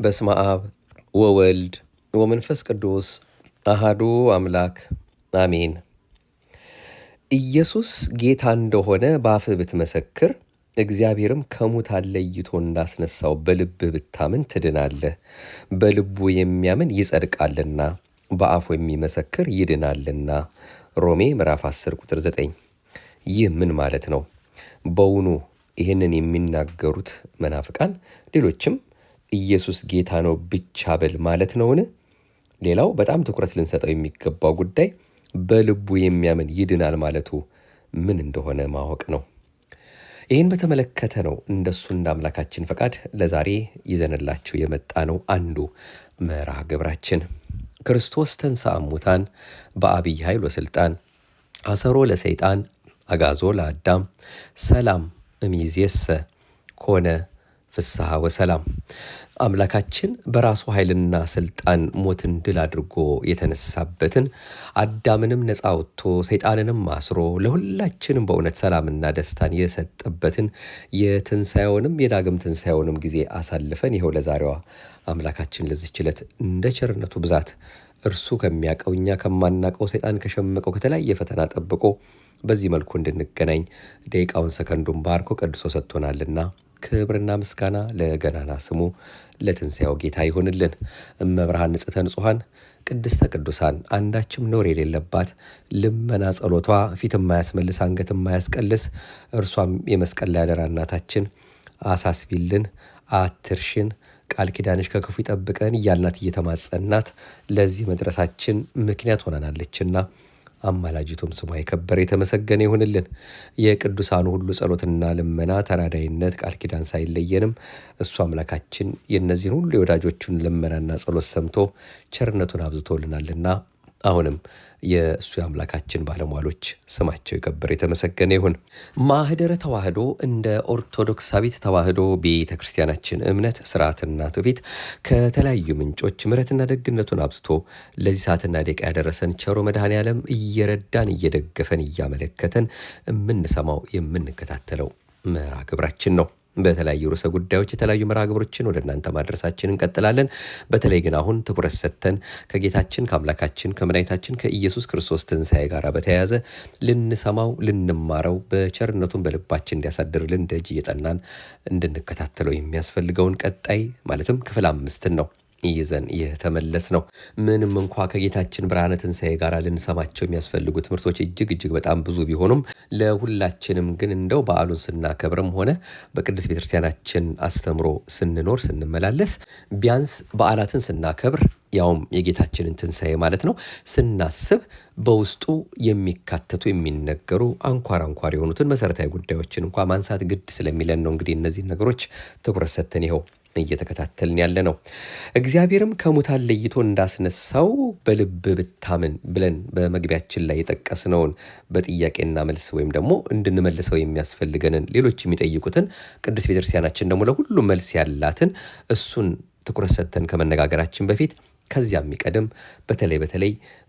በስመ አብ ወወልድ ወመንፈስ ቅዱስ አሃዱ አምላክ አሜን። ኢየሱስ ጌታ እንደሆነ በአፍህ ብትመሰክር እግዚአብሔርም ከሙታን ለይቶ እንዳስነሳው በልብህ ብታምን ትድናለህ። በልቡ የሚያምን ይጸድቃልና በአፉ የሚመሰክር ይድናልና። ሮሜ ምዕራፍ 10 ቁጥር 9። ይህ ምን ማለት ነው? በውኑ ይህንን የሚናገሩት መናፍቃን ሌሎችም ኢየሱስ ጌታ ነው ብቻ በል ማለት ነውን? ሌላው በጣም ትኩረት ልንሰጠው የሚገባው ጉዳይ በልቡ የሚያምን ይድናል ማለቱ ምን እንደሆነ ማወቅ ነው። ይህን በተመለከተ ነው እንደሱ እንደ አምላካችን ፈቃድ ለዛሬ ይዘንላችሁ የመጣ ነው አንዱ መርሃ ግብራችን። ክርስቶስ ተንሥአ እሙታን በዐቢይ ኃይል ወሥልጣን አሰሮ ለሰይጣን አግዓዞ ለአዳም ሰላም እምይእዜሰ ኮነ ፍስሐ ወሰላም። አምላካችን በራሱ ኃይልና ስልጣን ሞትን ድል አድርጎ የተነሳበትን አዳምንም ነፃ ወጥቶ ሰይጣንንም አስሮ ለሁላችንም በእውነት ሰላምና ደስታን የሰጠበትን የትንሣኤውንም የዳግም ትንሣኤውንም ጊዜ አሳልፈን ይኸው ለዛሬዋ አምላካችን ለዚህች ዕለት እንደ ቸርነቱ ብዛት እርሱ ከሚያውቀው እኛ ከማናውቀው ሰይጣን ከሸመቀው ከተለያየ ፈተና ጠብቆ በዚህ መልኩ እንድንገናኝ ደቂቃውን ሰከንዱን ባርኮ ቀድሶ ሰጥቶናልና ክብርና ምስጋና ለገናና ስሙ ለትንሣኤው ጌታ ይሁንልን። እመብርሃን ንጽሕተ ንጹሐን ቅድስተ ቅዱሳን አንዳችም ነውር የሌለባት ልመና ጸሎቷ ፊት የማያስመልስ አንገት የማያስቀልስ እርሷም የመስቀል ላይ አደራ እናታችን አሳስቢልን፣ አትርሽን፣ ቃል ኪዳንሽ ከክፉ ይጠብቀን እያልናት እየተማጸናት ለዚህ መድረሳችን ምክንያት ሆናናለችና አማላጅቱም ስሟ የከበረ የተመሰገነ ይሁንልን። የቅዱሳኑ ሁሉ ጸሎትና ልመና ተራዳይነት ቃል ኪዳን ሳይለየንም እሱ አምላካችን የእነዚህን ሁሉ የወዳጆቹን ልመናና ጸሎት ሰምቶ ቸርነቱን አብዝቶልናልና አሁንም የእሱ የአምላካችን ባለሟሎች ስማቸው የከበረ የተመሰገነ ይሁን። ማኅደረ ተዋሕዶ እንደ ኦርቶዶክሳዊት ተዋሕዶ ቤተ ክርስቲያናችን እምነት ስርዓትና ትውፊት ከተለያዩ ምንጮች ምሕረትና ደግነቱን አብዝቶ ለዚህ ሰዓትና ደቂቃ ያደረሰን ቸሮ መድኃኔ ዓለም እየረዳን እየደገፈን እያመለከተን የምንሰማው የምንከታተለው መርሃ ግብራችን ነው። በተለያዩ ርዕሰ ጉዳዮች የተለያዩ መርሃ ግብሮችን ወደ እናንተ ማድረሳችን እንቀጥላለን። በተለይ ግን አሁን ትኩረት ሰጥተን ከጌታችን ከአምላካችን ከመድኃኒታችን ከኢየሱስ ክርስቶስ ትንሣኤ ጋር በተያያዘ ልንሰማው ልንማረው በቸርነቱን በልባችን እንዲያሳድርልን ደጅ እየጠናን እንድንከታተለው የሚያስፈልገውን ቀጣይ ማለትም ክፍል 5 ነው ይዘን የተመለስ ነው። ምንም እንኳ ከጌታችን ብርሃነ ትንሣኤ ጋር ልንሰማቸው የሚያስፈልጉ ትምህርቶች እጅግ በጣም ብዙ ቢሆኑም ለሁላችንም ግን እንደው በዓሉን ስናከብርም ሆነ በቅድስት ቤተክርስቲያናችን አስተምሮ ስንኖር ስንመላለስ ቢያንስ በዓላትን ስናከብር ያውም የጌታችንን ትንሣኤ ማለት ነው ስናስብ በውስጡ የሚካተቱ የሚነገሩ አንኳር የሆኑትን መሰረታዊ ጉዳዮችን እንኳ ማንሳት ግድ ስለሚለን ነው። እንግዲህ እነዚህ ነገሮች ትኩረት ሰጥተን ይኸው እየተከታተልን ያለ ነው። እግዚአብሔርም ከሙታን ለይቶ እንዳስነሳው በልብ ብታምን ብለን በመግቢያችን ላይ የጠቀስነውን በጥያቄና መልስ ወይም ደግሞ እንድንመልሰው የሚያስፈልገንን ሌሎች የሚጠይቁትን ቅድስት ቤተክርስቲያናችን ደግሞ ለሁሉም መልስ ያላትን እሱን ትኩረት ሰጥተን ከመነጋገራችን በፊት ከዚያ የሚቀድም በተለይ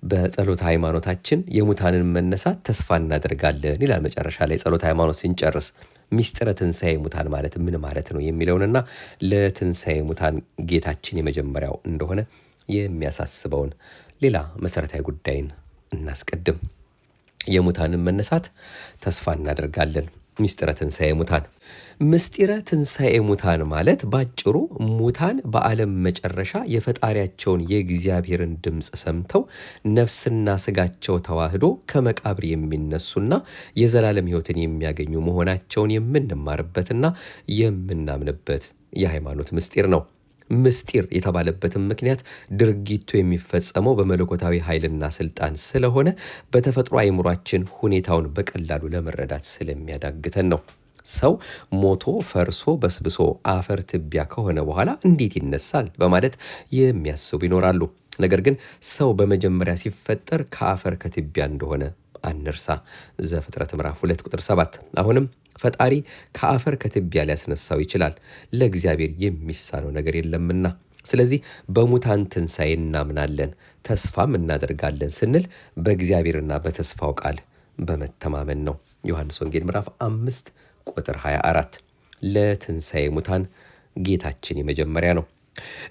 በጸሎተ ሃይማኖታችን የሙታንን መነሳት ተስፋ እናደርጋለን ይላል። መጨረሻ ላይ ጸሎተ ሃይማኖት ስንጨርስ ሚስጥረ ትንሣኤ ሙታን ማለት ምን ማለት ነው የሚለውንና ለትንሣኤ ሙታን ጌታችን የመጀመሪያው እንደሆነ የሚያሳስበውን ሌላ መሰረታዊ ጉዳይን እናስቀድም። የሙታንን መነሳት ተስፋ እናደርጋለን። ሚስጥረ ትንሣኤ ሙታን ምስጢረ ትንሣኤ ሙታን ማለት ባጭሩ ሙታን በዓለም መጨረሻ የፈጣሪያቸውን የእግዚአብሔርን ድምፅ ሰምተው ነፍስና ስጋቸው ተዋህዶ ከመቃብር የሚነሱና የዘላለም ሕይወትን የሚያገኙ መሆናቸውን የምንማርበትና የምናምንበት የሃይማኖት ምስጢር ነው። ምስጢር የተባለበትም ምክንያት ድርጊቱ የሚፈጸመው በመለኮታዊ ኃይልና ስልጣን ስለሆነ በተፈጥሮ አእምሯችን ሁኔታውን በቀላሉ ለመረዳት ስለሚያዳግተን ነው። ሰው ሞቶ ፈርሶ በስብሶ አፈር ትቢያ ከሆነ በኋላ እንዴት ይነሳል በማለት የሚያስቡ ይኖራሉ። ነገር ግን ሰው በመጀመሪያ ሲፈጠር ከአፈር ከትቢያ እንደሆነ አንርሳ። ዘፍጥረት ምዕራፍ 2 ቁጥር 7። አሁንም ፈጣሪ ከአፈር ከትቢያ ሊያስነሳው ይችላል፣ ለእግዚአብሔር የሚሳነው ነገር የለምና። ስለዚህ በሙታን ትንሣኤ እናምናለን ተስፋም እናደርጋለን ስንል በእግዚአብሔርና በተስፋው ቃል በመተማመን ነው። ዮሐንስ ወንጌል ምዕራፍ 5 ቁጥር 24 ለትንሣኤ ሙታን ጌታችን የመጀመሪያ ነው።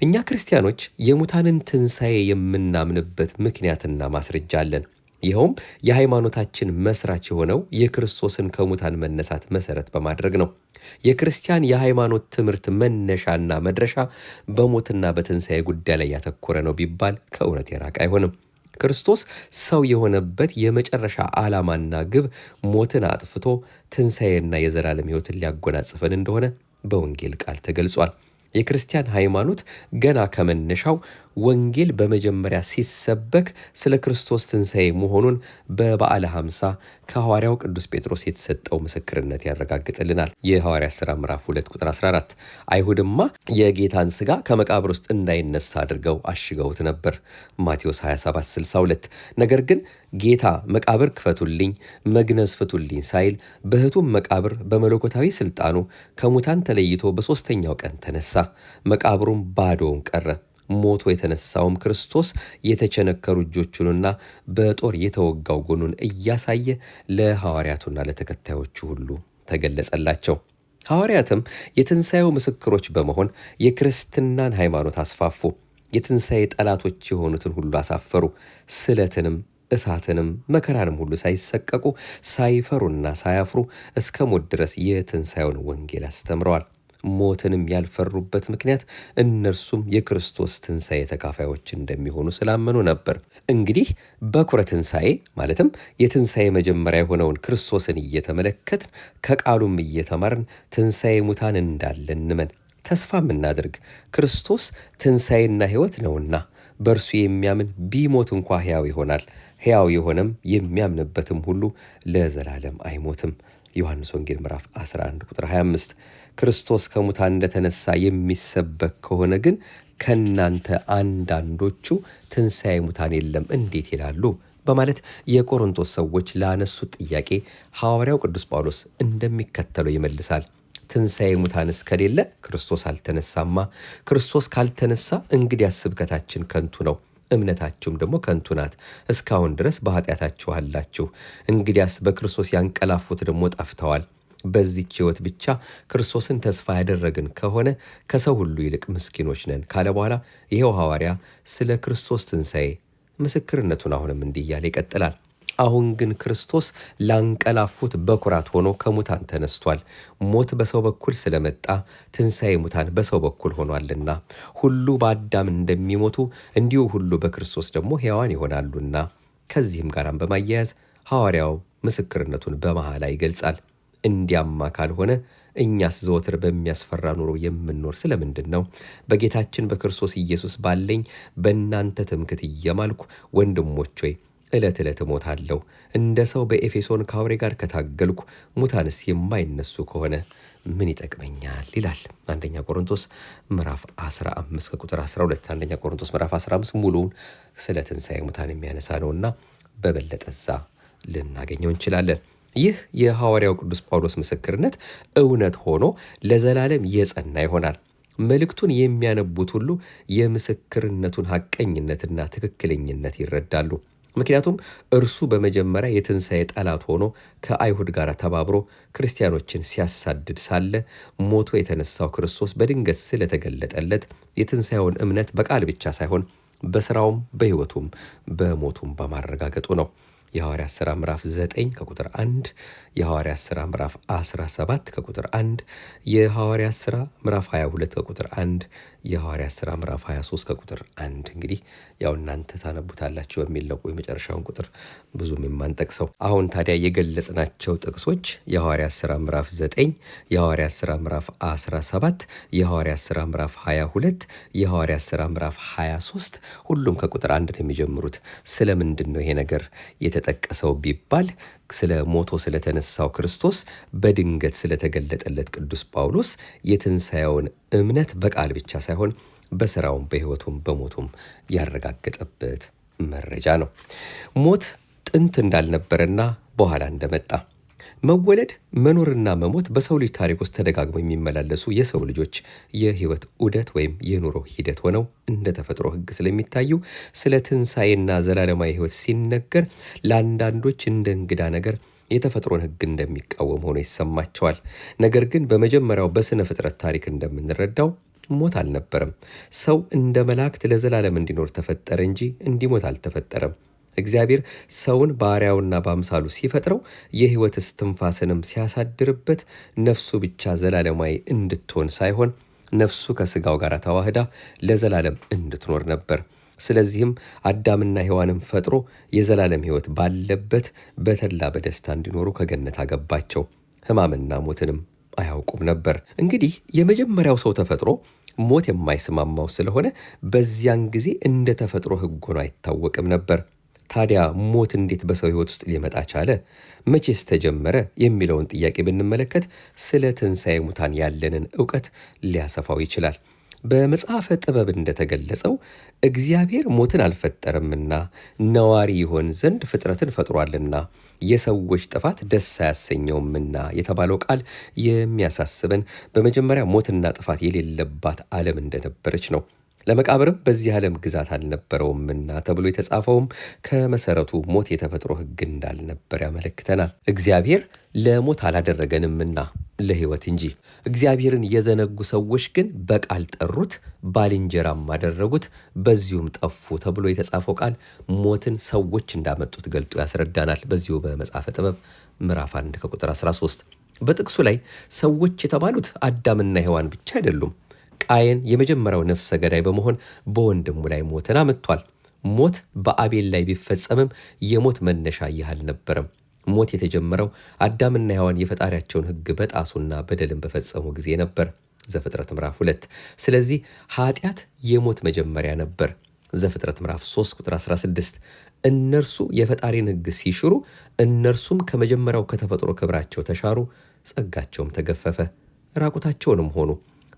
እኛ ክርስቲያኖች የሙታንን ትንሣኤ የምናምንበት ምክንያትና ማስረጃ አለን። ይኸውም የሃይማኖታችን መስራች የሆነው የክርስቶስን ከሙታን መነሳት መሠረት በማድረግ ነው። የክርስቲያን የሃይማኖት ትምህርት መነሻና መድረሻ በሞትና በትንሣኤ ጉዳይ ላይ ያተኮረ ነው ቢባል ከእውነት የራቀ አይሆንም። ክርስቶስ ሰው የሆነበት የመጨረሻ ዓላማና ግብ ሞትን አጥፍቶ ትንሣኤና የዘላለም ሕይወትን ሊያጎናጽፈን እንደሆነ በወንጌል ቃል ተገልጿል። የክርስቲያን ሃይማኖት ገና ከመነሻው ወንጌል በመጀመሪያ ሲሰበክ ስለ ክርስቶስ ትንሣኤ መሆኑን በበዓለ ሃምሳ ከሐዋርያው ቅዱስ ጴጥሮስ የተሰጠው ምስክርነት ያረጋግጥልናል። የሐዋርያት ሥራ ምዕራፍ 2 ቁጥር 14 አይሁድማ የጌታን ሥጋ ከመቃብር ውስጥ እንዳይነሳ አድርገው አሽገውት ነበር። ማቴዎስ 27:62 ነገር ግን ጌታ መቃብር ክፈቱልኝ፣ መግነዝ ፍቱልኝ ሳይል በሕቱም መቃብር በመለኮታዊ ሥልጣኑ ከሙታን ተለይቶ በሦስተኛው ቀን ተነሳ። መቃብሩም ባዶውን ቀረ። ሞቶ የተነሳውም ክርስቶስ የተቸነከሩ እጆቹንና በጦር የተወጋው ጎኑን እያሳየ ለሐዋርያቱና ለተከታዮቹ ሁሉ ተገለጸላቸው። ሐዋርያትም የትንሣኤው ምስክሮች በመሆን የክርስትናን ሃይማኖት አስፋፉ። የትንሣኤ ጠላቶች የሆኑትን ሁሉ አሳፈሩ። ስለትንም እሳትንም መከራንም ሁሉ ሳይሰቀቁ ሳይፈሩና ሳያፍሩ እስከ ሞት ድረስ የትንሣኤውን ወንጌል አስተምረዋል። ሞትንም ያልፈሩበት ምክንያት እነርሱም የክርስቶስ ትንሣኤ ተካፋዮች እንደሚሆኑ ስላመኑ ነበር። እንግዲህ በኩረ ትንሣኤ ማለትም የትንሣኤ መጀመሪያ የሆነውን ክርስቶስን እየተመለከትን ከቃሉም እየተማርን ትንሣኤ ሙታን እንዳለ እንመን፣ ተስፋም እናድርግ። ክርስቶስ ትንሣኤና ሕይወት ነውና በእርሱ የሚያምን ቢሞት እንኳ ሕያው ይሆናል። ሕያው የሆነም የሚያምንበትም ሁሉ ለዘላለም አይሞትም። ዮሐንስ ወንጌል ምዕራፍ 11 ቁጥር 25። ክርስቶስ ከሙታን እንደተነሳ የሚሰበክ ከሆነ ግን ከእናንተ አንዳንዶቹ ትንሣኤ ሙታን የለም እንዴት ይላሉ? በማለት የቆሮንቶስ ሰዎች ላነሱት ጥያቄ ሐዋርያው ቅዱስ ጳውሎስ እንደሚከተለው ይመልሳል። ትንሣኤ ሙታንስ ከሌለ ክርስቶስ አልተነሳማ። ክርስቶስ ካልተነሳ እንግዲያስ ስብከታችን ከንቱ ነው፣ እምነታችሁም ደግሞ ከንቱ ናት። እስካሁን ድረስ በኃጢአታችሁ አላችሁ። እንግዲያስ በክርስቶስ ያንቀላፉት ደግሞ ጠፍተዋል። በዚህች ሕይወት ብቻ ክርስቶስን ተስፋ ያደረግን ከሆነ ከሰው ሁሉ ይልቅ ምስኪኖች ነን ካለ በኋላ ይኸው ሐዋርያ ስለ ክርስቶስ ትንሣኤ ምስክርነቱን አሁንም እንዲህ እያለ ይቀጥላል። አሁን ግን ክርስቶስ ላንቀላፉት በኩራት ሆኖ ከሙታን ተነስቷል። ሞት በሰው በኩል ስለመጣ ትንሣኤ ሙታን በሰው በኩል ሆኗልና ሁሉ በአዳም እንደሚሞቱ እንዲሁ ሁሉ በክርስቶስ ደግሞ ሕያዋን ይሆናሉና። ከዚህም ጋራም በማያያዝ ሐዋርያው ምስክርነቱን በመሐላ ይገልጻል። እንዲያማ ካልሆነ እኛስ ዘወትር በሚያስፈራ ኑሮ የምንኖር ስለምንድን ነው? በጌታችን በክርስቶስ ኢየሱስ ባለኝ በእናንተ ትምክህት እየማልኩ ወንድሞች ሆይ ዕለት ዕለት እሞታለሁ። እንደ ሰው በኤፌሶን ከአውሬ ጋር ከታገልኩ ሙታንስ የማይነሱ ከሆነ ምን ይጠቅመኛል? ይላል አንደኛ ቆሮንቶስ ምዕራፍ 15 ከቁጥር 12። አንደኛ ቆሮንቶስ ምዕራፍ 15 ሙሉውን ስለ ትንሣኤ ሙታን የሚያነሳ ነውና በበለጠ እዛ ልናገኘው እንችላለን። ይህ የሐዋርያው ቅዱስ ጳውሎስ ምስክርነት እውነት ሆኖ ለዘላለም የጸና ይሆናል። መልእክቱን የሚያነቡት ሁሉ የምስክርነቱን ሐቀኝነትና ትክክለኝነት ይረዳሉ። ምክንያቱም እርሱ በመጀመሪያ የትንሣኤ ጠላት ሆኖ ከአይሁድ ጋር ተባብሮ ክርስቲያኖችን ሲያሳድድ ሳለ ሞቶ የተነሳው ክርስቶስ በድንገት ስለተገለጠለት የትንሣኤውን እምነት በቃል ብቻ ሳይሆን በሥራውም በሕይወቱም በሞቱም በማረጋገጡ ነው። የሐዋርያት ሥራ ምዕራፍ 9 ከቁጥር 1፣ የሐዋርያት ሥራ ምዕራፍ 17 ከቁጥር 1፣ የሐዋርያት ሥራ ምዕራፍ 22 ከቁጥር 1፣ የሐዋርያት ሥራ ምዕራፍ 23 ከቁጥር 1። እንግዲህ ያው እናንተ ታነቡታላችሁ በሚል ነው የመጨረሻውን ቁጥር ብዙም የማንጠቅሰው። አሁን ታዲያ የገለጽናቸው ጥቅሶች የሐዋርያት ሥራ ምዕራፍ 9፣ የሐዋርያት ሥራ ምዕራፍ 17፣ የሐዋርያት ሥራ ምዕራፍ 22፣ የሐዋርያት ሥራ ምዕራፍ 23 ሁሉም ከቁጥር 1 ነው የሚጀምሩት። ስለምንድን ነው ይሄ ነገር የተጠቀሰው ቢባል ስለ ሞቶ ስለተነሳው ክርስቶስ በድንገት ስለተገለጠለት ቅዱስ ጳውሎስ የትንሣኤውን እምነት በቃል ብቻ ሳይሆን በሥራውም በሕይወቱም በሞቱም ያረጋገጠበት መረጃ ነው። ሞት ጥንት እንዳልነበረና በኋላ እንደመጣ፣ መወለድ መኖርና መሞት በሰው ልጅ ታሪክ ውስጥ ተደጋግመው የሚመላለሱ የሰው ልጆች የሕይወት ዑደት ወይም የኑሮ ሂደት ሆነው እንደ ተፈጥሮ ሕግ ስለሚታዩ ስለ ትንሣኤና ዘላለማዊ ሕይወት ሲነገር ለአንዳንዶች እንደ እንግዳ ነገር የተፈጥሮን ሕግ እንደሚቃወም ሆኖ ይሰማቸዋል። ነገር ግን በመጀመሪያው በሥነ ፍጥረት ታሪክ እንደምንረዳው ሞት አልነበረም። ሰው እንደ መላእክት ለዘላለም እንዲኖር ተፈጠረ እንጂ እንዲሞት አልተፈጠረም። እግዚአብሔር ሰውን በአርአያውና በአምሳሉ ሲፈጥረው የሕይወት እስትንፋስንም ሲያሳድርበት ነፍሱ ብቻ ዘላለማዊ እንድትሆን ሳይሆን ነፍሱ ከሥጋው ጋር ተዋህዳ ለዘላለም እንድትኖር ነበር። ስለዚህም አዳምና ሔዋንን ፈጥሮ የዘላለም ሕይወት ባለበት በተድላ በደስታ እንዲኖሩ ከገነት አገባቸው። ሕማምና ሞትንም አያውቁም ነበር። እንግዲህ የመጀመሪያው ሰው ተፈጥሮ ሞት የማይስማማው ስለሆነ በዚያን ጊዜ እንደ ተፈጥሮ ሕግ ሆኖ አይታወቅም ነበር። ታዲያ ሞት እንዴት በሰው ሕይወት ውስጥ ሊመጣ ቻለ? መቼስ ተጀመረ? የሚለውን ጥያቄ ብንመለከት ስለ ትንሣኤ ሙታን ያለንን ዕውቀት ሊያሰፋው ይችላል። በመጽሐፈ ጥበብ እንደተገለጸው እግዚአብሔር ሞትን አልፈጠረምና ነዋሪ ይሆን ዘንድ ፍጥረትን ፈጥሯልና የሰዎች ጥፋት ደስ አያሰኘውምና የተባለው ቃል የሚያሳስበን በመጀመሪያ ሞትና ጥፋት የሌለባት ዓለም እንደነበረች ነው። ለመቃብርም በዚህ ዓለም ግዛት አልነበረውምና ተብሎ የተጻፈውም ከመሰረቱ ሞት የተፈጥሮ ሕግ እንዳልነበር ያመለክተናል። እግዚአብሔር ለሞት አላደረገንምና ለሕይወት እንጂ። እግዚአብሔርን የዘነጉ ሰዎች ግን በቃል ጠሩት፣ ባልንጀራም አደረጉት፣ በዚሁም ጠፉ ተብሎ የተጻፈው ቃል ሞትን ሰዎች እንዳመጡት ገልጦ ያስረዳናል። በዚሁ በመጽሐፈ ጥበብ ምዕራፍ 1 ከቁጥር 13 በጥቅሱ ላይ ሰዎች የተባሉት አዳምና ሔዋን ብቻ አይደሉም። ቃየን የመጀመሪያው ነፍሰ ገዳይ በመሆን በወንድሙ ላይ ሞትን አምጥቷል። ሞት በአቤል ላይ ቢፈጸምም የሞት መነሻ ይህ አልነበረም። ሞት የተጀመረው አዳምና ሔዋን የፈጣሪያቸውን ሕግ በጣሱና በደልን በፈጸሙ ጊዜ ነበር። ዘፍጥረት ምዕራፍ 2። ስለዚህ ኃጢአት የሞት መጀመሪያ ነበር። ዘፍጥረት ምዕራፍ 3 ቁጥር 16 እነርሱ የፈጣሪን ሕግ ሲሽሩ እነርሱም ከመጀመሪያው ከተፈጥሮ ክብራቸው ተሻሩ፣ ጸጋቸውም ተገፈፈ፣ ራቁታቸውንም ሆኑ።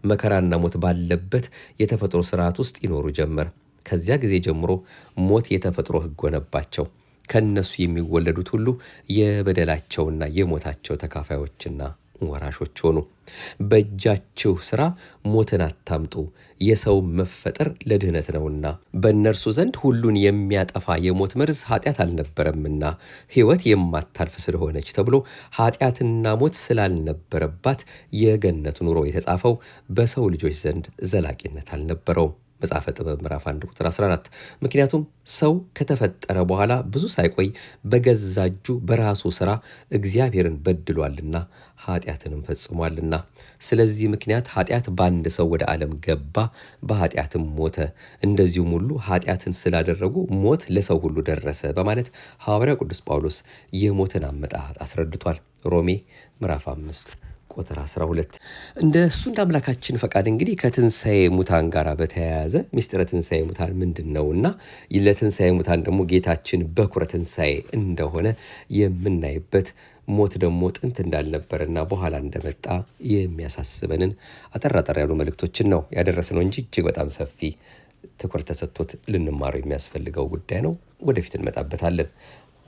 መከራና ሞት ባለበት የተፈጥሮ ስርዓት ውስጥ ይኖሩ ጀመር። ከዚያ ጊዜ ጀምሮ ሞት የተፈጥሮ ሕግ ሆነባቸው። ከነሱ የሚወለዱት ሁሉ የበደላቸውና የሞታቸው ተካፋዮችና ወራሾች ሆኑ። በእጃችሁ ሥራ ሞትን አታምጡ፣ የሰው መፈጠር ለድህነት ነውና በእነርሱ ዘንድ ሁሉን የሚያጠፋ የሞት መርዝ ኃጢአት አልነበረምና ሕይወት የማታልፍ ስለሆነች ተብሎ ኃጢአትና ሞት ስላልነበረባት የገነት ኑሮ የተጻፈው በሰው ልጆች ዘንድ ዘላቂነት አልነበረውም። መጽሐፈ ጥበብ ምዕራፍ 1 ቁጥር 14 ምክንያቱም ሰው ከተፈጠረ በኋላ ብዙ ሳይቆይ በገዛ እጁ በራሱ ሥራ እግዚአብሔርን በድሏልና ኃጢአትንም ፈጽሟልና። ስለዚህ ምክንያት ኃጢአት በአንድ ሰው ወደ ዓለም ገባ፣ በኃጢአትም ሞተ። እንደዚሁም ሁሉ ኃጢአትን ስላደረጉ ሞት ለሰው ሁሉ ደረሰ በማለት ሐዋርያው ቅዱስ ጳውሎስ የሞትን አመጣጥ አስረድቷል። ሮሜ ምዕራፍ 5 ቁጥር 12 እንደ አምላካችን ፈቃድ እንግዲህ ከትንሣኤ ሙታን ጋር በተያያዘ ምስጢረ ትንሣኤ ሙታን ምንድን ነውና ለትንሣኤ ሙታን ደግሞ ጌታችን በኩረ ትንሣኤ እንደሆነ የምናይበት ሞት ደግሞ ጥንት እንዳልነበረና በኋላ እንደመጣ የሚያሳስበንን አጠር ያሉ መልእክቶችን ነው ያደረስነው እንጂ እጅግ በጣም ሰፊ ትኩረት ተሰጥቶት ልንማረው የሚያስፈልገው ጉዳይ ነው። ወደፊት እንመጣበታለን።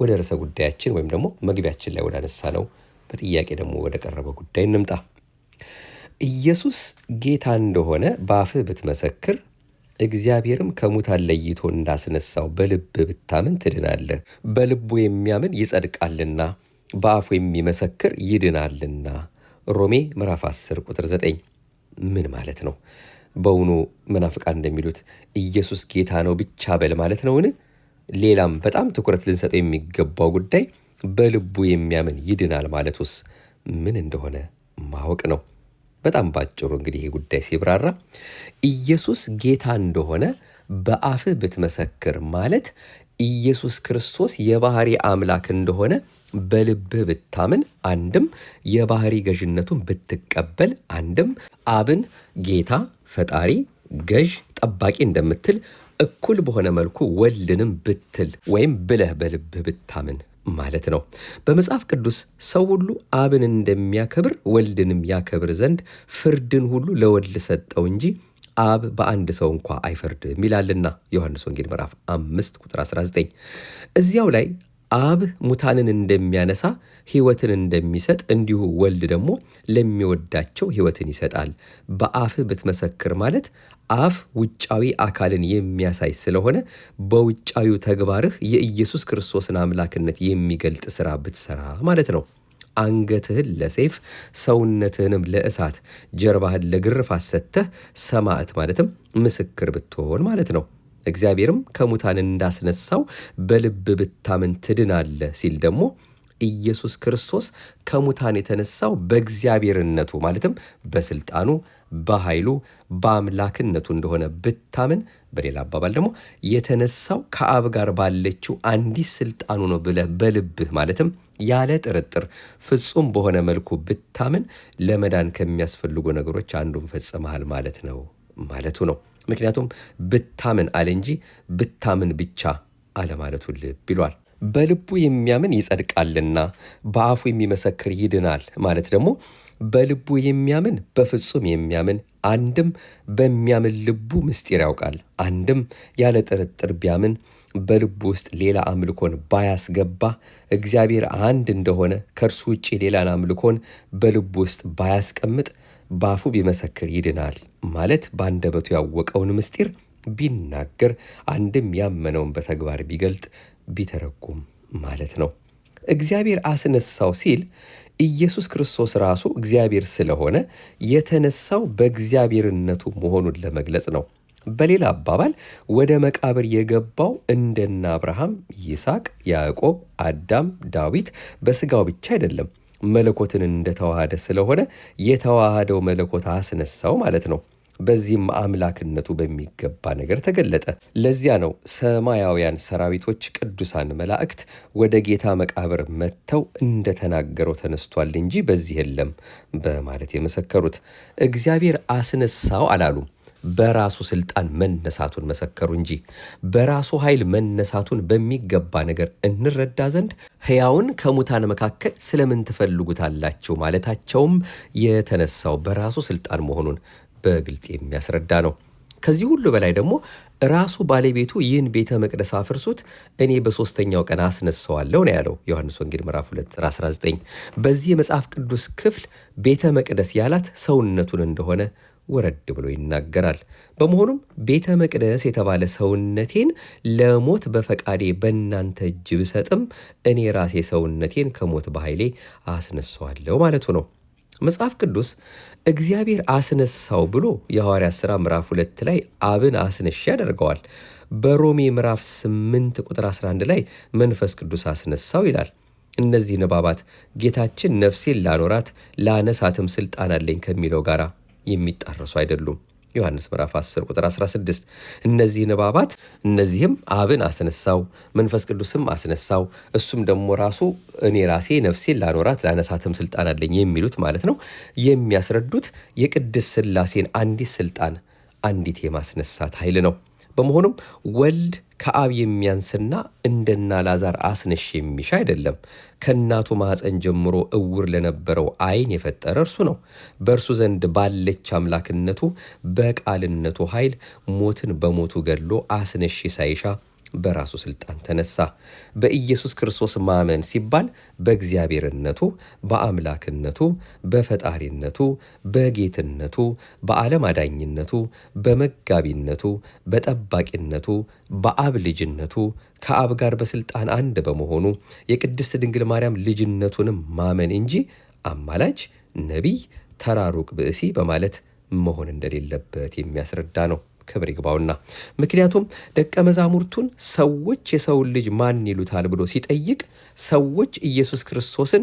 ወደ ርዕሰ ጉዳያችን ወይም ደግሞ መግቢያችን ላይ ወዳነሳ ነው በጥያቄ ደግሞ ወደ ቀረበ ጉዳይ እንምጣ። ኢየሱስ ጌታ እንደሆነ በአፍህ ብትመሰክር እግዚአብሔርም ከሙታን ለይቶ እንዳስነሳው በልብ ብታምን ትድናለህ። በልቡ የሚያምን ይጸድቃልና በአፉ የሚመሰክር ይድናልና። ሮሜ ምዕራፍ 10 ቁጥር 9 ምን ማለት ነው? በውኑ መናፍቃን እንደሚሉት ኢየሱስ ጌታ ነው ብቻ በል ማለት ነውን? ሌላም በጣም ትኩረት ልንሰጠው የሚገባው ጉዳይ በልቡ የሚያምን ይድናል ማለቱስ ምን እንደሆነ ማወቅ ነው። በጣም ባጭሩ እንግዲህ ይህ ጉዳይ ሲብራራ ኢየሱስ ጌታ እንደሆነ በአፍህ ብትመሰክር ማለት ኢየሱስ ክርስቶስ የባህሪ አምላክ እንደሆነ በልብህ ብታምን፣ አንድም የባህሪ ገዥነቱን ብትቀበል፣ አንድም አብን ጌታ፣ ፈጣሪ፣ ገዥ፣ ጠባቂ እንደምትል እኩል በሆነ መልኩ ወልድንም ብትል ወይም ብለህ በልብህ ብታምን ማለት ነው። በመጽሐፍ ቅዱስ ሰው ሁሉ አብን እንደሚያከብር ወልድንም ያከብር ዘንድ ፍርድን ሁሉ ለወልድ ሰጠው እንጂ አብ በአንድ ሰው እንኳ አይፈርድም ይላልና ዮሐንስ ወንጌል ምዕራፍ 5 ቁጥር 19። እዚያው ላይ አብ ሙታንን እንደሚያነሳ ሕይወትን እንደሚሰጥ እንዲሁ ወልድ ደግሞ ለሚወዳቸው ሕይወትን ይሰጣል። በአፍህ ብትመሰክር ማለት አፍ ውጫዊ አካልን የሚያሳይ ስለሆነ በውጫዊ ተግባርህ የኢየሱስ ክርስቶስን አምላክነት የሚገልጥ ሥራ ብትሰራ ማለት ነው። አንገትህን ለሰይፍ ሰውነትህንም ለእሳት ጀርባህን ለግርፋት ሰጥተህ ሰማዕት ማለትም ምስክር ብትሆን ማለት ነው። እግዚአብሔርም ከሙታን እንዳስነሳው በልብ ብታምን ትድናለህ ሲል ደግሞ ኢየሱስ ክርስቶስ ከሙታን የተነሳው በእግዚአብሔርነቱ ማለትም በስልጣኑ፣ በኃይሉ፣ በአምላክነቱ እንደሆነ ብታምን፣ በሌላ አባባል ደግሞ የተነሳው ከአብ ጋር ባለችው አንዲት ስልጣኑ ነው ብለህ በልብህ ማለትም ያለ ጥርጥር ፍጹም በሆነ መልኩ ብታምን ለመዳን ከሚያስፈልጉ ነገሮች አንዱን ፈጽመሃል ማለት ነው ማለቱ ነው። ምክንያቱም ብታምን አለ እንጂ ብታምን ብቻ አለማለቱ ልብ ይሏል። በልቡ የሚያምን ይጸድቃልና በአፉ የሚመሰክር ይድናል ማለት ደግሞ በልቡ የሚያምን በፍጹም የሚያምን አንድም በሚያምን ልቡ ምስጢር ያውቃል፣ አንድም ያለ ጥርጥር ቢያምን በልቡ ውስጥ ሌላ አምልኮን ባያስገባ እግዚአብሔር አንድ እንደሆነ ከእርሱ ውጭ ሌላን አምልኮን በልቡ ውስጥ ባያስቀምጥ በአፉ ቢመሰክር ይድናል ማለት በአንደበቱ ያወቀውን ምስጢር ቢናገር አንድም ያመነውን በተግባር ቢገልጥ ቢተረጉም ማለት ነው። እግዚአብሔር አስነሳው ሲል ኢየሱስ ክርስቶስ ራሱ እግዚአብሔር ስለሆነ የተነሳው በእግዚአብሔርነቱ መሆኑን ለመግለጽ ነው። በሌላ አባባል ወደ መቃብር የገባው እንደነ አብርሃም፣ ይስሐቅ፣ ያዕቆብ፣ አዳም፣ ዳዊት በሥጋው ብቻ አይደለም፣ መለኮትን እንደተዋሃደ ስለሆነ የተዋሃደው መለኮት አስነሳው ማለት ነው። በዚህም አምላክነቱ በሚገባ ነገር ተገለጠ። ለዚያ ነው ሰማያውያን ሰራዊቶች ቅዱሳን መላእክት ወደ ጌታ መቃብር መጥተው እንደተናገረው ተነስቷል እንጂ በዚህ የለም በማለት የመሰከሩት። እግዚአብሔር አስነሳው አላሉም፣ በራሱ ስልጣን መነሳቱን መሰከሩ እንጂ። በራሱ ኃይል መነሳቱን በሚገባ ነገር እንረዳ ዘንድ ሕያውን ከሙታን መካከል ስለምን ትፈልጉታላችሁ ማለታቸውም የተነሳው በራሱ ስልጣን መሆኑን በግልጽ የሚያስረዳ ነው። ከዚህ ሁሉ በላይ ደግሞ ራሱ ባለቤቱ ይህን ቤተ መቅደስ አፍርሱት እኔ በሦስተኛው ቀን አስነሳዋለሁ ነው ያለው ዮሐንስ ወንጌል ምዕራፍ 2:19። በዚህ የመጽሐፍ ቅዱስ ክፍል ቤተ መቅደስ ያላት ሰውነቱን እንደሆነ ወረድ ብሎ ይናገራል። በመሆኑም ቤተ መቅደስ የተባለ ሰውነቴን ለሞት በፈቃዴ በእናንተ እጅ ብሰጥም እኔ ራሴ ሰውነቴን ከሞት በኃይሌ አስነሳዋለሁ ማለቱ ነው። መጽሐፍ ቅዱስ እግዚአብሔር አስነሳው ብሎ የሐዋርያት ሥራ ምዕራፍ 2 ላይ አብን አስነሽ ያደርገዋል። በሮሜ ምዕራፍ 8 ቁጥር 11 ላይ መንፈስ ቅዱስ አስነሳው ይላል። እነዚህ ንባባት ጌታችን ነፍሴን ላኖራት ላነሳትም ስልጣን አለኝ ከሚለው ጋር የሚጣረሱ አይደሉም። ዮሐንስ ምዕራፍ 10 ቁጥር 16 እነዚህ ንባባት እነዚህም አብን አስነሳው መንፈስ ቅዱስም አስነሳው እሱም ደግሞ ራሱ እኔ ራሴ ነፍሴን ላኖራት ላነሳትም ስልጣን አለኝ የሚሉት ማለት ነው የሚያስረዱት የቅድስት ሥላሴን አንዲት ስልጣን አንዲት የማስነሳት ኃይል ነው። በመሆኑም ወልድ ከአብ የሚያንስና እንደና ላዛር አስነሽ የሚሻ አይደለም። ከእናቱ ማኅፀን ጀምሮ እውር ለነበረው ዓይን የፈጠረ እርሱ ነው። በእርሱ ዘንድ ባለች አምላክነቱ በቃልነቱ ኃይል ሞትን በሞቱ ገድሎ አስነሽ ሳይሻ በራሱ ስልጣን ተነሳ። በኢየሱስ ክርስቶስ ማመን ሲባል በእግዚአብሔርነቱ፣ በአምላክነቱ፣ በፈጣሪነቱ፣ በጌትነቱ፣ በዓለም አዳኝነቱ፣ በመጋቢነቱ፣ በጠባቂነቱ፣ በአብ ልጅነቱ ከአብ ጋር በስልጣን አንድ በመሆኑ የቅድስት ድንግል ማርያም ልጅነቱንም ማመን እንጂ አማላጅ፣ ነቢይ፣ ተራሩቅ ብእሲ በማለት መሆን እንደሌለበት የሚያስረዳ ነው። ክብር ይግባውና ምክንያቱም ደቀ መዛሙርቱን ሰዎች የሰውን ልጅ ማን ይሉታል ብሎ ሲጠይቅ ሰዎች ኢየሱስ ክርስቶስን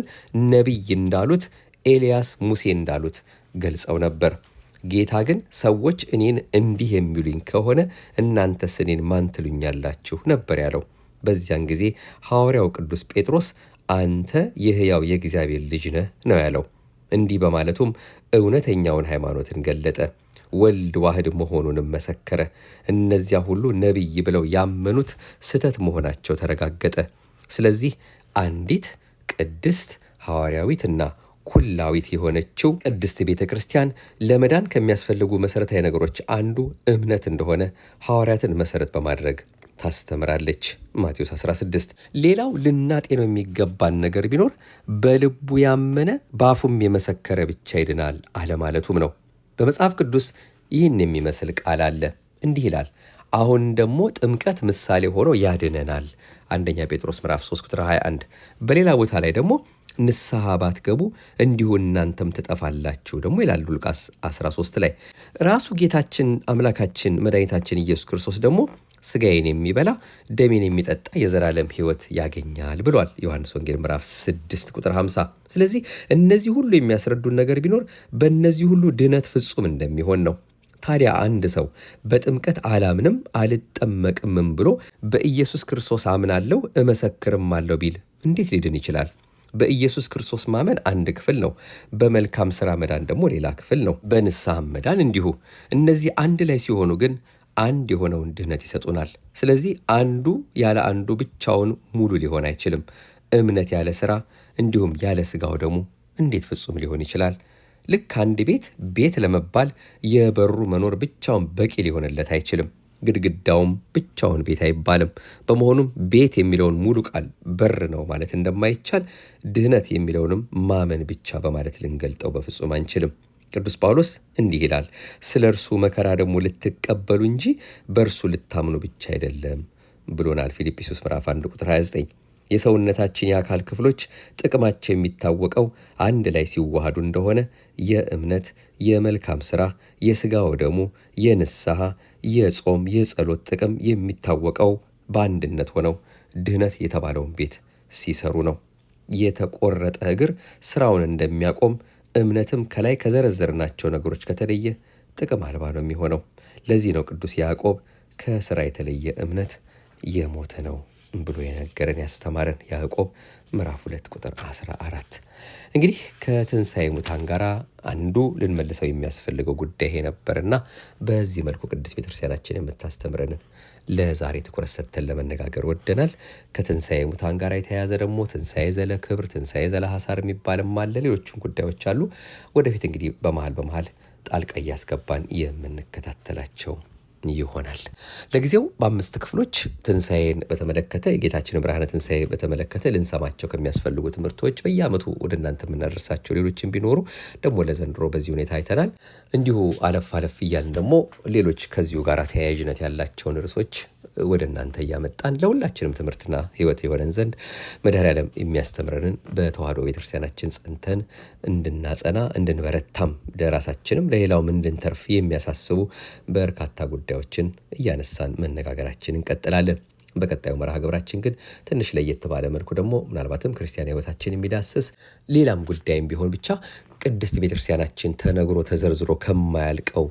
ነቢይ እንዳሉት፣ ኤልያስ ሙሴ እንዳሉት ገልጸው ነበር። ጌታ ግን ሰዎች እኔን እንዲህ የሚሉኝ ከሆነ እናንተስ እኔን ማን ትሉኛላችሁ ነበር ያለው። በዚያን ጊዜ ሐዋርያው ቅዱስ ጴጥሮስ አንተ የሕያው የእግዚአብሔር ልጅ ነህ ነው ያለው። እንዲህ በማለቱም እውነተኛውን ሃይማኖትን ገለጠ። ወልድ ዋህድ መሆኑንም መሰከረ። እነዚያ ሁሉ ነቢይ ብለው ያመኑት ስተት መሆናቸው ተረጋገጠ። ስለዚህ አንዲት ቅድስት ሐዋርያዊትና ኩላዊት የሆነችው ቅድስት ቤተ ክርስቲያን ለመዳን ከሚያስፈልጉ መሠረታዊ ነገሮች አንዱ እምነት እንደሆነ ሐዋርያትን መሠረት በማድረግ ታስተምራለች። ማቴዎስ 16። ሌላው ልናጤነው የሚገባን ነገር ቢኖር በልቡ ያመነ በአፉም የመሰከረ ብቻ ይድናል አለማለቱም ነው። በመጽሐፍ ቅዱስ ይህን የሚመስል ቃል አለ። እንዲህ ይላል፣ አሁን ደግሞ ጥምቀት ምሳሌ ሆኖ ያድነናል። አንደኛ ጴጥሮስ ምዕራፍ 3 ቁጥር 21። በሌላ ቦታ ላይ ደግሞ ንስሐ ባትገቡ እንዲሁ እናንተም ትጠፋላችሁ ደግሞ ይላል ሉቃስ 13 ላይ። ራሱ ጌታችን አምላካችን መድኃኒታችን ኢየሱስ ክርስቶስ ደግሞ ሥጋዬን የሚበላ ደሜን የሚጠጣ የዘላለም ሕይወት ያገኛል ብሏል ዮሐንስ ወንጌል ምዕራፍ 6 ቁጥር 50። ስለዚህ እነዚህ ሁሉ የሚያስረዱን ነገር ቢኖር በእነዚህ ሁሉ ድነት ፍጹም እንደሚሆን ነው። ታዲያ አንድ ሰው በጥምቀት አላምንም አልጠመቅምም ብሎ በኢየሱስ ክርስቶስ አምናለሁ እመሰክርም አለው ቢል እንዴት ሊድን ይችላል? በኢየሱስ ክርስቶስ ማመን አንድ ክፍል ነው። በመልካም ሥራ መዳን ደግሞ ሌላ ክፍል ነው። በንስሐ መዳን እንዲሁ። እነዚህ አንድ ላይ ሲሆኑ ግን አንድ የሆነውን ድህነት ይሰጡናል። ስለዚህ አንዱ ያለ አንዱ ብቻውን ሙሉ ሊሆን አይችልም። እምነት ያለ ሥራ እንዲሁም ያለ ሥጋው ደግሞ እንዴት ፍጹም ሊሆን ይችላል? ልክ አንድ ቤት ለመባል የበሩ መኖር ብቻውን በቂ ሊሆንለት አይችልም። ግድግዳውም ብቻውን ቤት አይባልም። በመሆኑም ቤት የሚለውን ሙሉ ቃል በር ነው ማለት እንደማይቻል ድህነት የሚለውንም ማመን ብቻ በማለት ልንገልጠው በፍጹም አንችልም። ቅዱስ ጳውሎስ እንዲህ ይላል፣ ስለ እርሱ መከራ ደግሞ ልትቀበሉ እንጂ በእርሱ ልታምኑ ብቻ አይደለም ብሎናል። ፊልጵስዩስ ምዕራፍ 1 ቁጥር 29። የሰውነታችን የአካል ክፍሎች ጥቅማቸው የሚታወቀው አንድ ላይ ሲዋሃዱ እንደሆነ የእምነት፣ የመልካም ሥራ፣ የሥጋው ደሙ፣ የንስሐ፣ የጾም፣ የጸሎት ጥቅም የሚታወቀው በአንድነት ሆነው ድህነት የተባለውን ቤት ሲሰሩ ነው። የተቆረጠ እግር ሥራውን እንደሚያቆም እምነትም ከላይ ከዘረዘርናቸው ነገሮች ከተለየ ጥቅም አልባ ነው የሚሆነው። ለዚህ ነው ቅዱስ ያዕቆብ ከሥራ የተለየ እምነት የሞተ ነው ብሎ የነገረን ያስተማረን። ያዕቆብ ምዕራፍ 2 ቁጥር 14። እንግዲህ ከትንሣኤ ሙታን ጋር አንዱ ልንመልሰው የሚያስፈልገው ጉዳይ ይሄ ነበርና በዚህ መልኩ ቅድስት ቤተክርስቲያናችን የምታስተምረንን ለዛሬ ትኩረት ሰጥተን ለመነጋገር ወደናል። ከትንሣኤ ሙታን ጋር የተያያዘ ደግሞ ትንሣኤ ዘለ ክብር፣ ትንሣኤ ዘለ ሐሳር የሚባልም አለ። ሌሎችም ጉዳዮች አሉ። ወደፊት እንግዲህ በመሃል ጣልቃ እያስገባን የምንከታተላቸው ይሆናል። ለጊዜው በ5 ክፍሎች ትንሣኤን በተመለከተ የጌታችን ብርሃነ ትንሣኤ በተመለከተ ልንሰማቸው ከሚያስፈልጉ ትምህርቶች በየዓመቱ ወደ እናንተ የምናደርሳቸው ሌሎችም ቢኖሩ ደግሞ ለዘንድሮ በዚህ ሁኔታ አይተናል። እንዲሁ አለፍ እያልን ደግሞ ሌሎች ከዚሁ ጋር ተያያዥነት ያላቸውን ርዕሶች ወደ እናንተ እያመጣን ለሁላችንም ትምህርትና ሕይወት የሆነን ዘንድ መድኃኔዓለም የሚያስተምረንን በተዋሕዶ ቤተክርስቲያናችን ጸንተን እንድናጸና እንድንበረታም ለራሳችንም ለሌላውም እንድንተርፍ የሚያሳስቡ በርካታ ጉዳዮችን እያነሳን መነጋገራችን እንቀጥላለን። በቀጣዩ መርሃ ግብራችን ግን ትንሽ ለየት ባለ መልኩ ደግሞ ምናልባትም ክርስቲያን ሕይወታችን የሚዳስስ ሌላም ጉዳይም ቢሆን ብቻ ቅድስት ቤተክርስቲያናችን ተነግሮ ተዘርዝሮ ከማያልቀው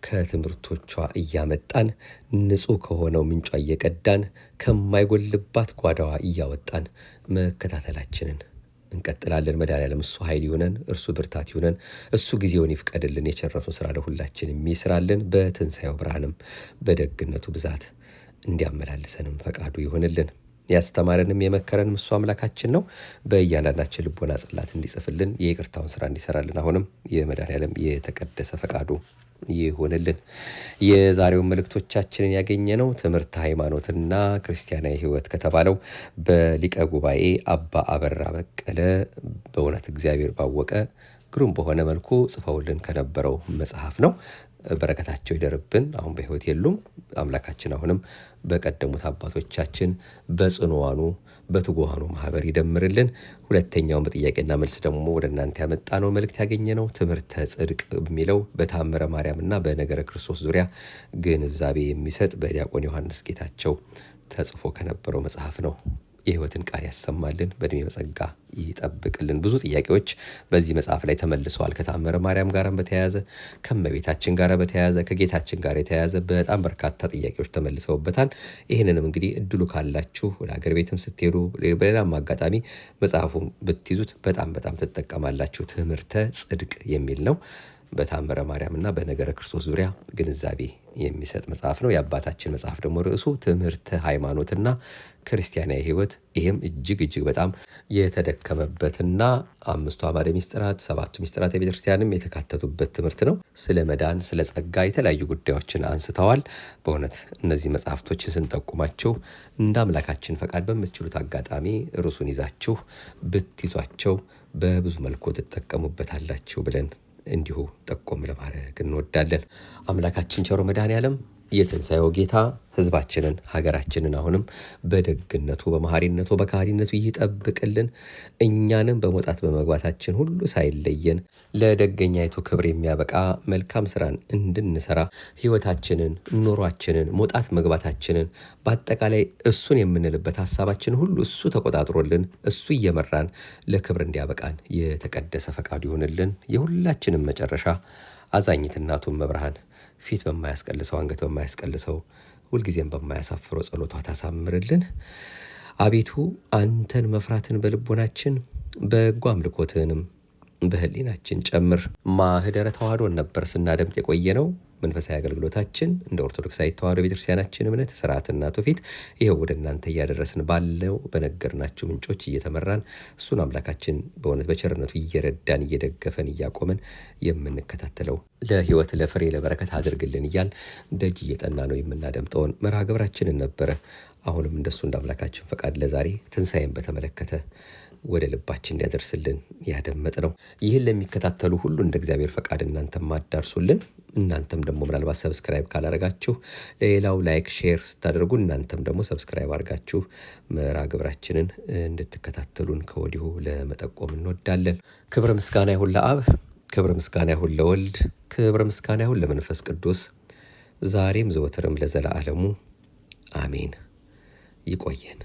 ከትምህርቶቿ እያመጣን ንጹሕ ከሆነው ምንጯ እየቀዳን ከማይጎልባት ጓዳዋ እያወጣን መከታተላችንን እንቀጥላለን። መድኃኔዓለም እሱ ኃይል ይሁነን፣ እርሱ ብርታት ይሁነን፣ እሱ ጊዜውን ይፍቀድልን፣ የቸርነቱን ስራ ለሁላችን የሚስራልን፣ በትንሣኤው ብርሃንም በደግነቱ ብዛት እንዲያመላልሰንም ፈቃዱ ይሆንልን። ያስተማረንም የመከረንም እሱ አምላካችን ነው። በእያንዳንዳችን ልቦና ጽላት እንዲጽፍልን የይቅርታውን ስራ እንዲሰራልን አሁንም የመድኃኔዓለም የተቀደሰ ፈቃዱ ይሆንልን። የዛሬውን መልእክቶቻችንን ያገኘነው ትምህርተ ሃይማኖትና ክርስቲያናዊ ሕይወት ከተባለው በሊቀ ጉባኤ አባ አበራ በቀለ በእውነት እግዚአብሔር ባወቀ ግሩም በሆነ መልኩ ጽፈውልን ከነበረው መጽሐፍ ነው። በረከታቸው ይደርብን። አሁን በሕይወት የሉም። አምላካችን አሁንም በቀደሙት አባቶቻችን በጽኑዋኑ በትጉሃኑ ማህበር ይደምርልን። ሁለተኛውን በጥያቄና መልስ ደግሞ ወደ እናንተ ያመጣነው መልእክት ያገኘነው ትምህርተ ጽድቅ በሚለው በታምረ ማርያምና በነገረ ክርስቶስ ዙሪያ ግንዛቤ የሚሰጥ በዲያቆን ዮሐንስ ጌታቸው ተጽፎ ከነበረው መጽሐፍ ነው። የሕይወትን ቃል ያሰማልን፣ በዕድሜ በጸጋ ይጠብቅልን። ብዙ ጥያቄዎች በዚህ መጽሐፍ ላይ ተመልሰዋል። ከታምረ ማርያም ጋር በተያያዘ ከእመቤታችን ጋር በተያያዘ ከጌታችን ጋር የተያያዘ በጣም በርካታ ጥያቄዎች ተመልሰውበታል። ይህንንም እንግዲህ እድሉ ካላችሁ ወደ ሀገር ቤትም ስትሄዱ በሌላም አጋጣሚ መጽሐፉን ብትይዙት በጣም ትጠቀማላችሁ። ትምህርተ ጽድቅ የሚል ነው። በታምረ ማርያምና በነገረ ክርስቶስ ዙሪያ ግንዛቤ የሚሰጥ መጽሐፍ ነው። የአባታችን መጽሐፍ ደግሞ ርዕሱ ትምህርተ ሃይማኖትና ክርስቲያናዊ ሕይወት። ይህም እጅግ በጣም የተደከመበትና 5ቱ አዕማደ ምስጢራት 7ቱ ምስጢራት የቤተክርስቲያንም የተካተቱበት ትምህርት ነው። ስለ መዳን፣ ስለ ጸጋ የተለያዩ ጉዳዮችን አንስተዋል። በእውነት እነዚህ መጽሐፍቶችን ስንጠቁማቸው እንደ አምላካችን ፈቃድ በምትችሉት አጋጣሚ ርዕሱን ይዛችሁ ብትይዟቸው በብዙ መልኩ ትጠቀሙበታላችሁ ብለን እንዲሁ ጠቆም ለማድረግ እንወዳለን። አምላካችን ቸሩ መድኃኔዓለም የትንሣኤው ጌታ ሕዝባችንን ሀገራችንን አሁንም በደግነቱ በመሐሪነቱ በካህሪነቱ ይጠብቅልን። እኛንም በመውጣት በመግባታችን ሁሉ ሳይለየን ለደገኛይቱ ክብር የሚያበቃ መልካም ስራን እንድንሰራ ሕይወታችንን፣ ኑሯችንን፣ መውጣት መግባታችንን በአጠቃላይ እሱን የምንልበት ሀሳባችን ሁሉ እሱ ተቆጣጥሮልን እሱ እየመራን ለክብር እንዲያበቃን የተቀደሰ ፈቃዱ ይሆንልን። የሁላችንም መጨረሻ አዛኝት እናቱን መብርሃን ፊት በማያስቀልሰው አንገት በማያስቀልሰው ሁልጊዜም በማያሳፍረው ጸሎቷ ታሳምርልን። አቤቱ አንተን መፍራትን በልቦናችን በጎ አምልኮትንም በህሊናችን ጨምር። ማህደረ ተዋህዶን ነበር ስናደምጥ የቆየ ነው። መንፈሳዊ አገልግሎታችን እንደ ኦርቶዶክሳዊ ተዋህዶ ቤተክርስቲያናችን እምነት ስርዓትና ትውፊት ይኸው ወደ እናንተ እያደረስን ባለው በነገርናችሁ ምንጮች እየተመራን እሱን አምላካችን በእውነት በቸርነቱ እየረዳን እየደገፈን እያቆመን የምንከታተለው ለህይወት ለፍሬ ለበረከት አድርግልን እያል ደጅ እየጠና ነው የምናደምጠውን መርሃ ግብራችንን ነበረ። አሁንም እንደሱ እንደ አምላካችን ፈቃድ ለዛሬ ትንሣኤን በተመለከተ ወደ ልባችን እንዲያደርስልን ያደመጥ ነው። ይህን ለሚከታተሉ ሁሉ እንደ እግዚአብሔር ፈቃድ እናንተም አዳርሱልን። እናንተም ደግሞ ምናልባት ሰብስክራይብ ካላረጋችሁ ለሌላው ላይክ ሼር ስታደርጉ እናንተም ደግሞ ሰብስክራይብ አድርጋችሁ መርሃ ግብራችንን እንድትከታተሉን ከወዲሁ ለመጠቆም እንወዳለን። ክብረ ምስጋና ይሁን ለአብ፣ ክብረ ምስጋና ይሁን ለወልድ፣ ክብረ ምስጋና ይሁን ለመንፈስ ቅዱስ ዛሬም ዘወትርም ለዘለዓለሙ አሜን። ይቆየን።